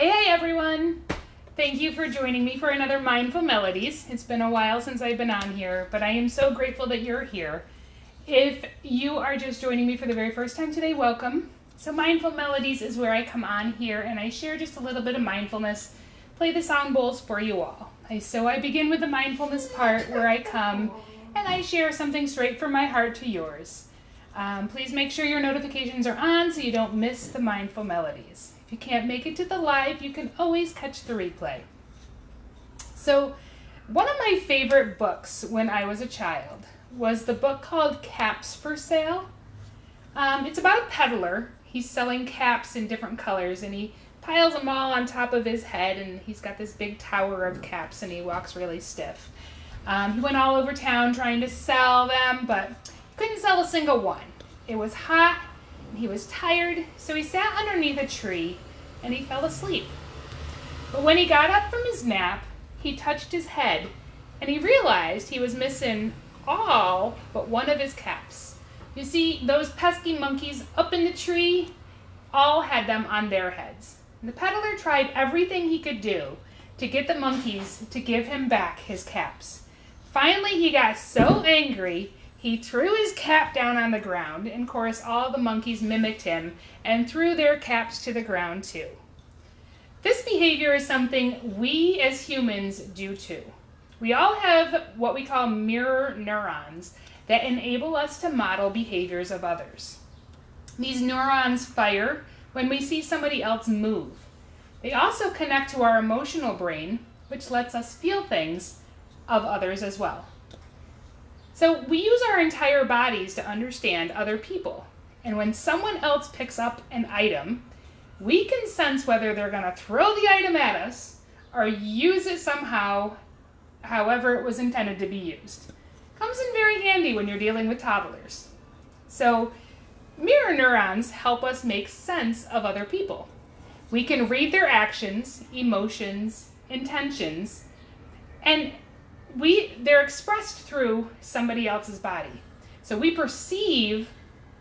Hey everyone! Thank you for joining me for another Mindful Melodies. It's been a while since I've been on here, but I am so grateful that you're here. If you are just joining me for the very first time today, welcome. So Mindful Melodies is where I come on here and I share just a little bit of mindfulness, play the sound bowls for you all. So I begin with the mindfulness part where I come and I share something straight from my heart to yours. Please make sure your notifications are on so you don't miss the Mindful Melodies. If you can't make it to the live, you can always catch the replay. So one of my favorite books when I was a child was the book called Caps for Sale. It's about a peddler. He's selling caps in different colors and he piles them all on top of his head and he's got this big tower of caps and he walks really stiff. He went all over town trying to sell them, but couldn't sell a single one. It was hot and he was tired, so he sat underneath a tree and he fell asleep. But when he got up from his nap, he touched his head and he realized he was missing all but one of his caps. You see, those pesky monkeys up in the tree all had them on their heads. And the peddler tried everything he could do to get the monkeys to give him back his caps. Finally, he got so angry, he threw his cap down on the ground, and of course all the monkeys mimicked him and threw their caps to the ground too. This behavior is something we as humans do too. We all have what we call mirror neurons that enable us to model behaviors of others. These neurons fire when we see somebody else move. They also connect to our emotional brain, which lets us feel things of others as well. So we use our entire bodies to understand other people. And when someone else picks up an item, we can sense whether they're going to throw the item at us or use it somehow, however it was intended to be used. Comes in very handy when you're dealing with toddlers. So mirror neurons help us make sense of other people. We can read their actions, emotions, intentions, and they're expressed through somebody else's body. So we perceive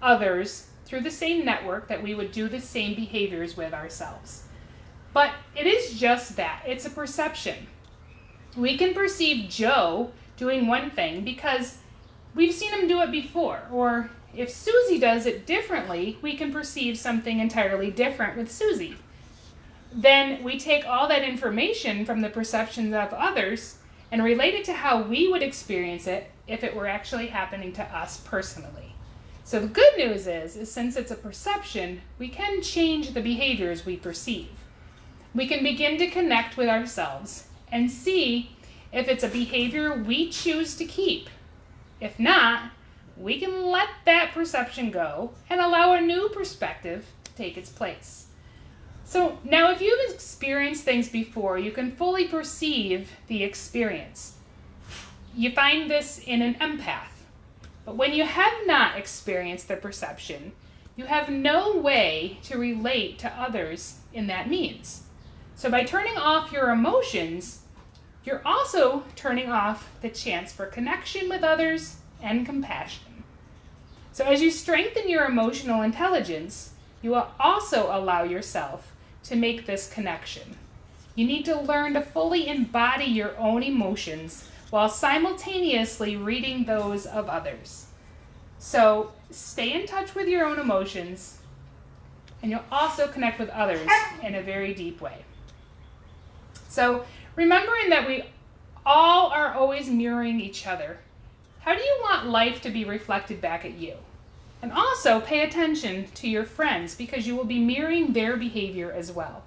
others through the same network that we would do the same behaviors with ourselves. But it is just that. It's a perception. We can perceive Joe doing one thing because we've seen him do it before. Or if Susie does it differently, we can perceive something entirely different with Susie. Then we take all that information from the perceptions of others and relate it to how we would experience it if it were actually happening to us personally. So the good news is since it's a perception, we can change the behaviors we perceive. We can begin to connect with ourselves and see if it's a behavior we choose to keep. If not, we can let that perception go and allow a new perspective to take its place. So now if you've experienced things before, you can fully perceive the experience. You find this in an empath. But when you have not experienced the perception, you have no way to relate to others in that means. So by turning off your emotions, you're also turning off the chance for connection with others and compassion. So as you strengthen your emotional intelligence, you will also allow yourself to make this connection. You need to learn to fully embody your own emotions while simultaneously reading those of others. So stay in touch with your own emotions, and you'll also connect with others in a very deep way. So remembering that we all are always mirroring each other, how do you want life to be reflected back at you? And also pay attention to your friends because you will be mirroring their behavior as well.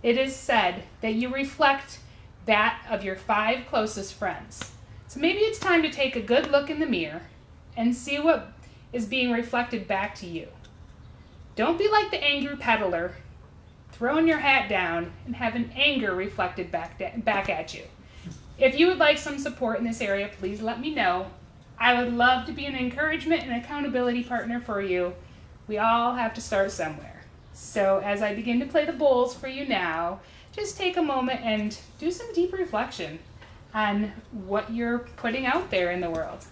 It is said that you reflect that of your 5 closest friends. So maybe it's time to take a good look in the mirror and see what is being reflected back to you. Don't be like the angry peddler, throwing your hat down and having anger reflected back at you. If you would like some support in this area, please let me know. I would love to be an encouragement and accountability partner for you. We all have to start somewhere. So as I begin to play the bowls for you now, just take a moment and do some deep reflection on what you're putting out there in the world.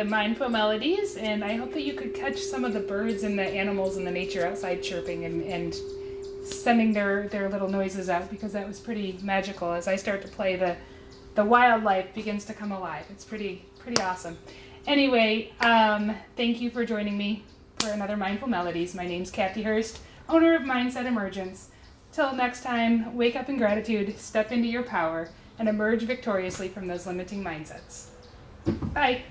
the mindful melodies, and I hope that you could catch some of the birds and the animals in the nature outside chirping and sending their little noises out, because that was pretty magical. As I start to play, the wildlife begins to come alive. It's pretty awesome. Anyway, thank you for joining me for another Mindful Melodies. My name's Kathy Hurst, owner of Mindset Emergence. Till next time, wake up in gratitude, step into your power, and emerge victoriously from those limiting mindsets. Bye.